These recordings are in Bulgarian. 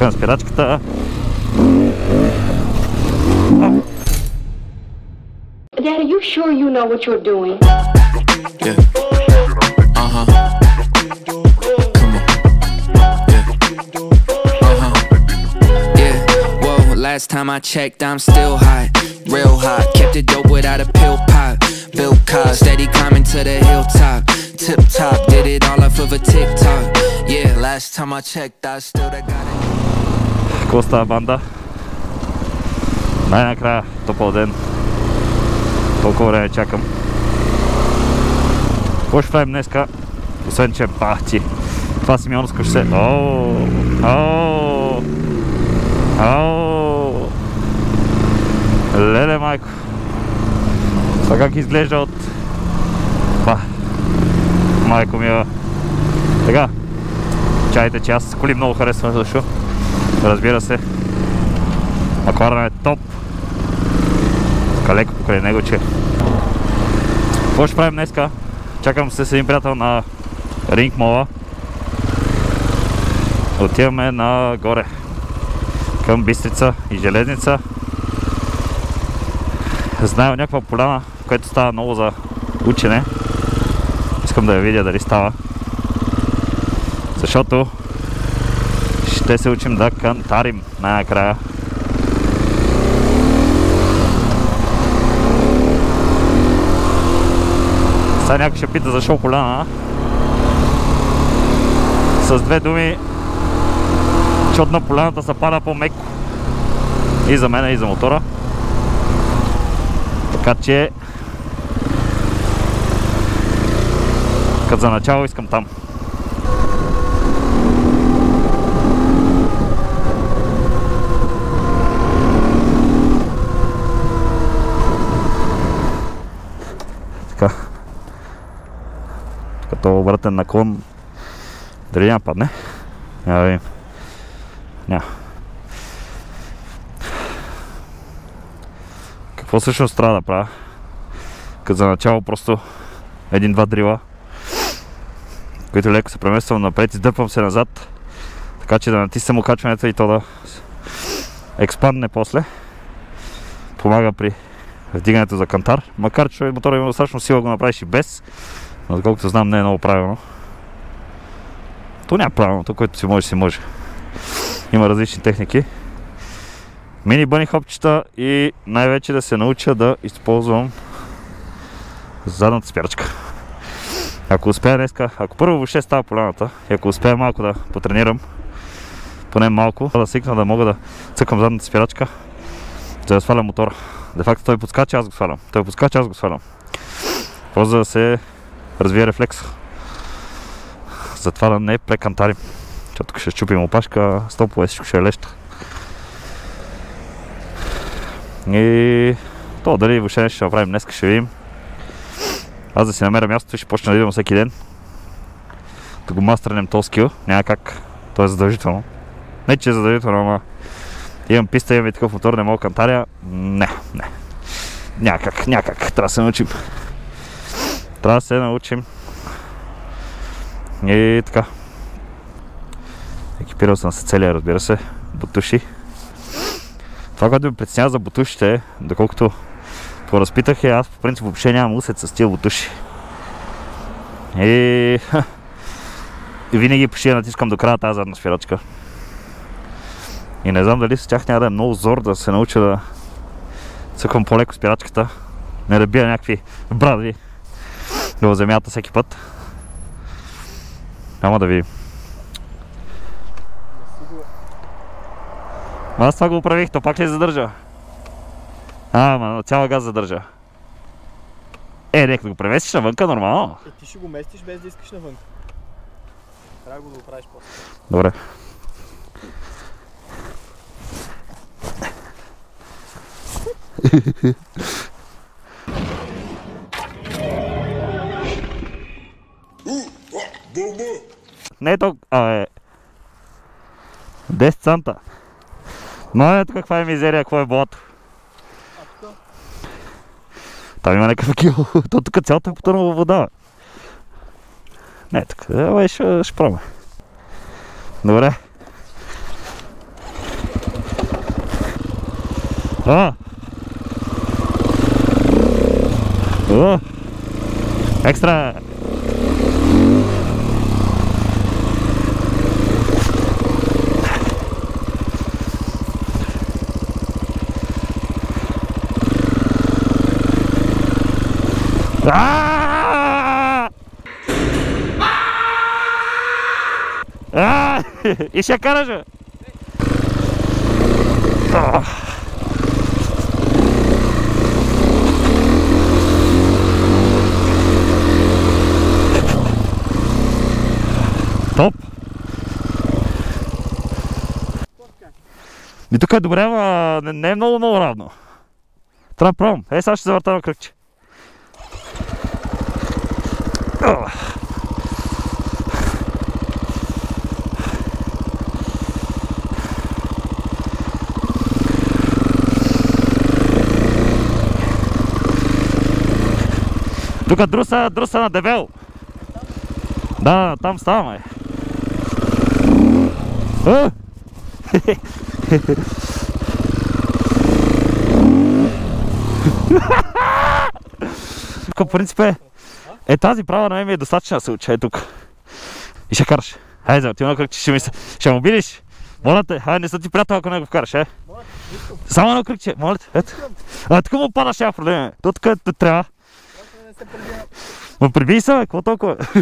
Към спирачката. Dad, are you sure you know what you're doing? Yeah. Uh-huh. Come on. Yeah. Uh-huh. Yeah. Whoa, last time I checked, I'm still hot. Real hot. Kept it dope without a pill pop. Bill Cobb, steady climbing to the hilltop. Tip top, did it all off of a TikTok. Yeah, last time I checked, I still got it. Какво става, банда? Най-накрая, топъл ден. Толкова време чакам. Какво ще правим днеска? Освен, че бахти. Това Симеоновско ще се... Леле, майко. Това как изглежда от... Майко мила. Така. Чайте, че аз коли много харесвам също. Разбира се. Макларен е топ. Така леко покрай него, че... Какво ще правим днеска? Чакам се с един приятел на Ринг Мола. Отиваме нагоре. Към Бистрица и Железница. Знаем някаква поляна, в която става много за учене. Искам да я видя дали става. Защото ще се учим да кантарим най-накрая. Сега някой ще пита защо поляна. С две думи, защото на поляната се пада по-меко. И за мен, и за мотора. Така че като за начало искам там. Така. Като обратен наклон. Дали няма падне? Няма да видим. Няма. Какво всъщност трябва да правя? Като за начало просто един-два дрила, които леко се премествам напред, издъпвам се назад, така че да натиснем окачването и то да експандне после. Помага при вдигането за кантар, макар че мотора има достатъчно сила го направиш и без, но доколкото знам не е много правилно. То няма правилно, то което си може, си може. Има различни техники. Мини бъни хопчета и най-вече да се науча да използвам задната спирачка. Ако успея днеска, ако първо въобще става поляната и ако успея малко да потренирам, поне малко, да свикна да мога да цъкам задната спирачка, за да свалям мотора. Де факто той подскача, аз го свалям. Той подскача, аз го свалям. Просто за да се развие рефлекс. Затова да не прекантарим. Защото тук ще щупим опашка, стопове, всичко ще е леща. И то дали въобще ще направим днес, ще видим. Аз да си намеря мястото и ще почна да идвам всеки ден. Да го мастренем този скил. Няма как. То е задължително. Не че е задължително, ама имам писта, имам и такъв мотор, не мога кантаря. Не. Някак. Трябва да се научим. Трябва да се научим. И така. Екипирал съм се целия, разбира се. Бутуши. Това, което ми притеснява за бутушите е, доколкото поразпитах аз по принцип въобще нямам усет с тия бутуши. И винаги почти натискам до края тази задна спирачка. И не знам дали с тях няма да е много зор да се науча да цъквам по-леко спирачката. Не да бия някакви бради в земята всеки път. Няма да видим. Аз това го оправих, то пак ли задържа? Ама цяла газ задържа. Нека да го преместиш навънка нормално. Ти ще го местиш без да искаш навънка. Трябва да го оправиш после. Добре. Не е толкова... 10 цента. Но ето каква е мизерия, какво е блато. Там има някакъв кил. То тук цялата е потънала във вода. Не, така. Ще пробваме. Добре. Екстра! И ще караш, бе! Топ! И тук е добре, ама не е много равно. Трябва да пробвам. Сега ще завърта на кръгче. Тук друса на дебел. Да, там ставаме. Тук по принцип е тази права на мен ми е достатъчно да се уча тук. И ще караш. Хайде, отивам на кръгче, ще му бидиш. Моля те, хайде, не са ти приятел, ако не го вкараш, Само на кръгче, моля те, ето. Тук му падаш, няма проблем. Тук където трябва. Ма прибий се, бе, какво толкова? Как се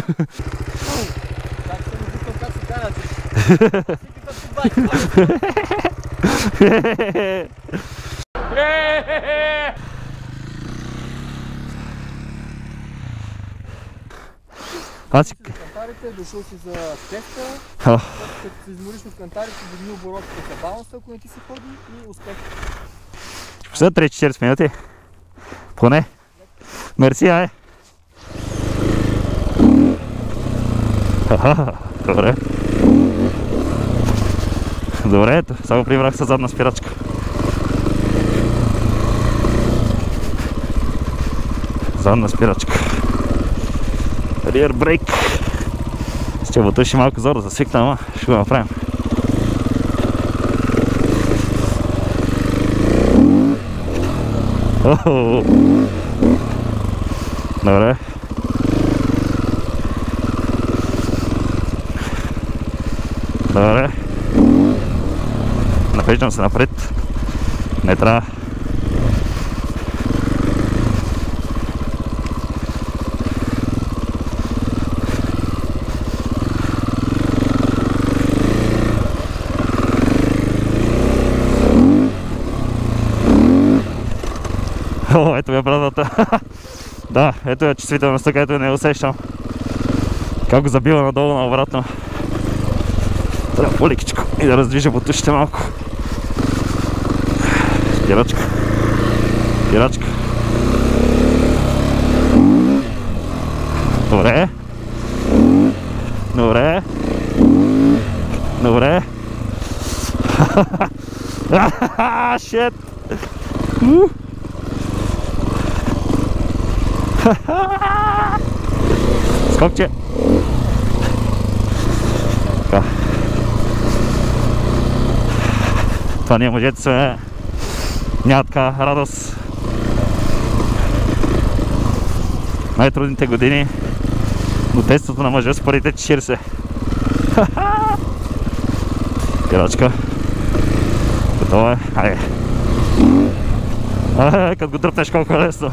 виждам, как се карат? Кантарите, дошъл си за теста, като се измориш в кантарите, дигни оборотите за баланса, ако не ти се ходи и успех. След 3-40 минути. Поне. Мерси, ай. Добре. Добре, ето. Само прибрах със задна спирачка. Задна спирачка. Rear brake. С чевото ще малко зор да се свикна, ама ще го направим. Добре. Добре. Напреждам се напред. Не трябва. О, ето е брадата. Да, ето е чувствителността, където не усещам. Как го забива надолу наобратно. Трябва по-лекичко и да раздвижа бутушите малко. Спирачка. Спирачка. Добре. Добре. Добре. Шет. Скокче. Така. Това ние мъжете сме. Няма така радост. Най-трудните години. Но тестото на мъжа с парите 40. Пирачка. Готово е. Айде. Като го дръпнеш колко е лесно.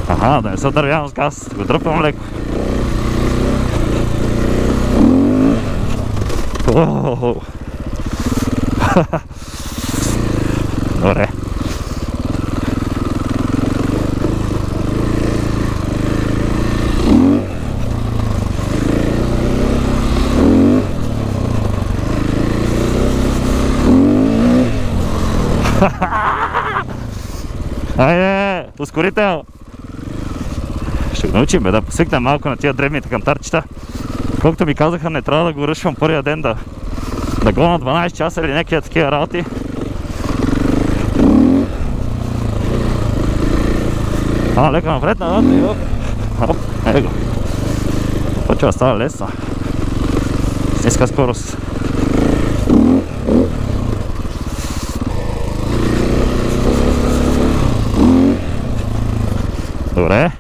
Аха, да не се дървявам с газ, го дръпвам леко. Добре. Айде, ускорител! Ще го научим, бе, да посвикнем малко на тия дребните кантарчета. Колкото ми казаха, не трябва да го ръшвам първия ден, да го на 12 часа или някакива такива работи. Лека напред, назад и оп. Оп, его. Почва да става лесно. С ниска скорост. Добре.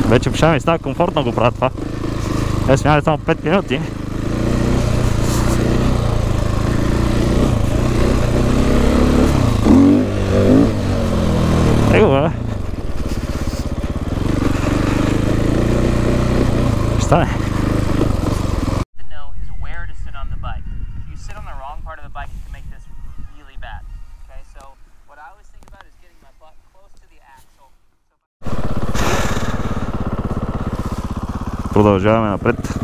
Вече пиша ми става комфортно го правя това. Минали само 5 минути. Его, бе. Ще стане. To know is where to sit on the bike. If you sit on the wrong part of the bike, it can make this really bad. Okay, so what I always think about is getting my butt close to the axle. Продължаваме напред.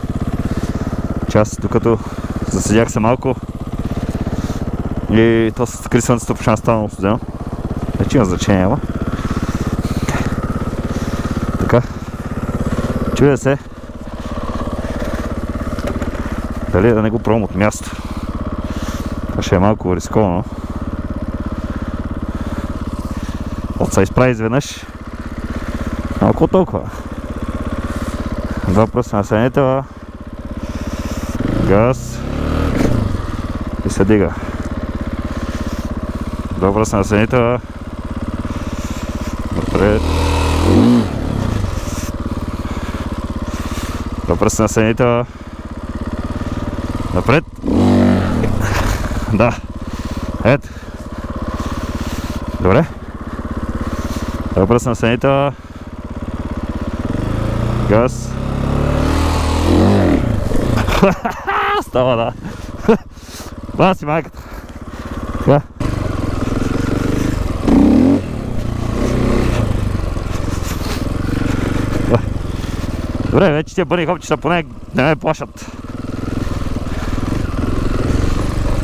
Час, докато заседях се малко и то с скри слънцето почна станало студено. Вече има значение, ама. Така. Чудя се дали да не го пробвам от място. Това ще е малко рисковано. От се изправи изведнъж. Малко толкова. Два пръста на съединителя. Газ. И се дига. Два пръста на съединителя. Напред. Два пръста на съединителя. Напред. Да. Ето. Добре. Два пръста на съединителя. Газ. Става, да. Това си майката. Така. Добре, вече тия бърни хопчета поне не ме плашат.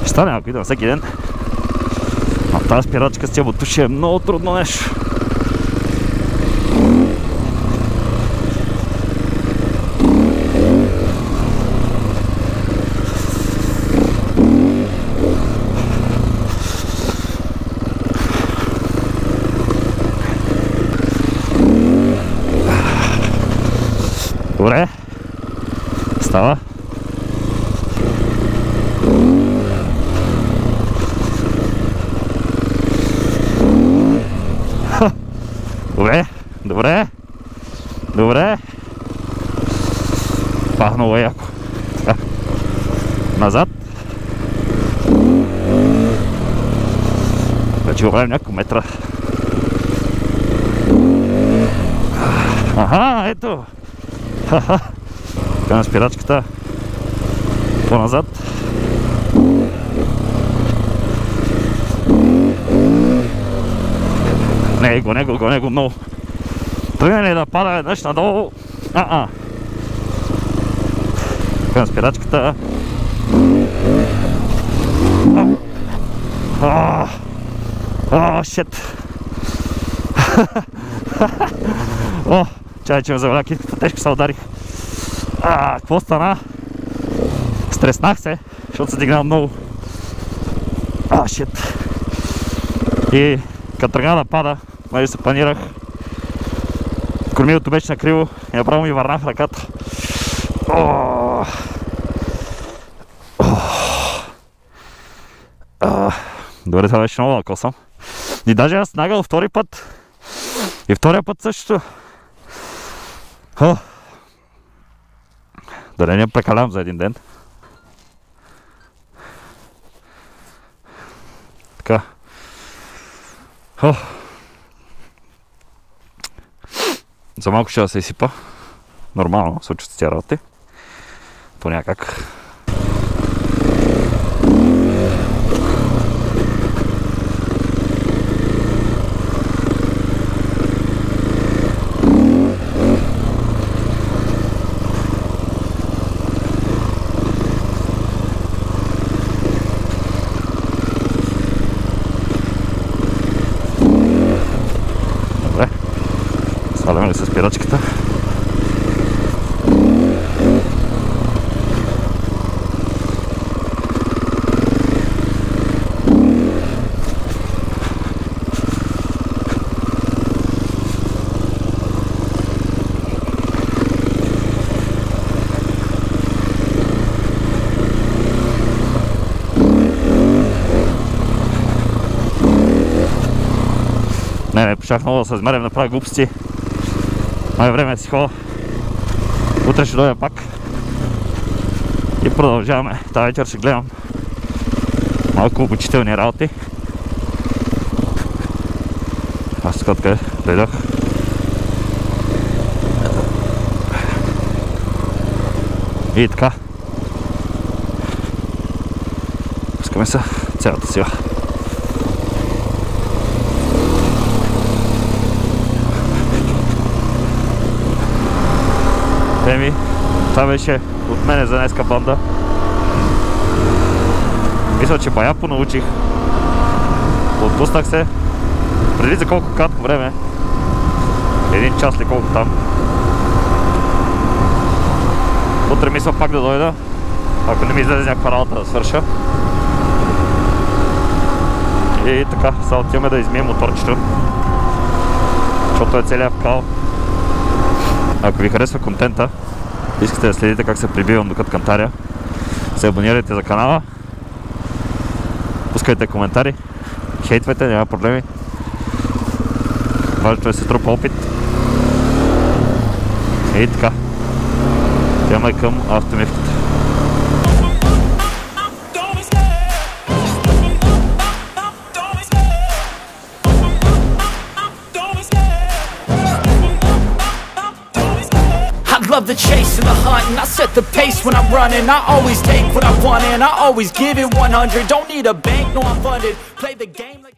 Ще стане, ако идвам всеки ден. Но тази спирачка с тия бутуши е много трудно нещо. Добре, става. Добре, добре, добре. Пах, много е яко. Така. Назад. Вече го правим няколко метра. Аха, ето. Така на спирачката по-назад. Гоне го много. Тръгне ли да пада веднъж надолу? Така на спирачката. Шит. Чай, че ме заваля китката, тежко се ударих. Какво стана? Стреснах се, защото се дигнал много. Шит. И като тръгна да пада, майже се панирах. Кормилото беше накриво и направо ми върна в ръката. Добре, това беше много накосъм. И даже аз нагъл втори път. И втория път също. Да не прекалявам за един ден. Така. За малко ще да се изсипа. Нормално, случват се тия работи. По някак. Сваляме ли с спирачката? Не, почнах много да се измерям, да правя глупости. Май време да си ходя. Утре ще дойда пак. И продължаваме. Тази вечер ще гледам малко обучителни работи. Аз тук откъде дойдох. И така. Пускаме се цялата сила. Еми, това беше от мене за днеска банда. Мисля, че бая понаучих. Отпуснах се. Преди за колко кратко време. 1 час ли колко там. Утре мисля пак да дойда. Ако не ми излезе някаква работа да свърша. И така, сега отиваме да измием моторчето. Защото е целият вкал. Ако ви харесва контента, искате да следите как се прибивам докато кантаря, се абонирайте за канала, пускайте коментари, хейтвайте, няма проблеми. Важното е да се трупа опит. И така, отиваме към автомивката. Love the chase and the hunt, and I set the pace when I'm running. I always take what I want and I always give it 100. Don't need a bank, no I'm funded. Play the game like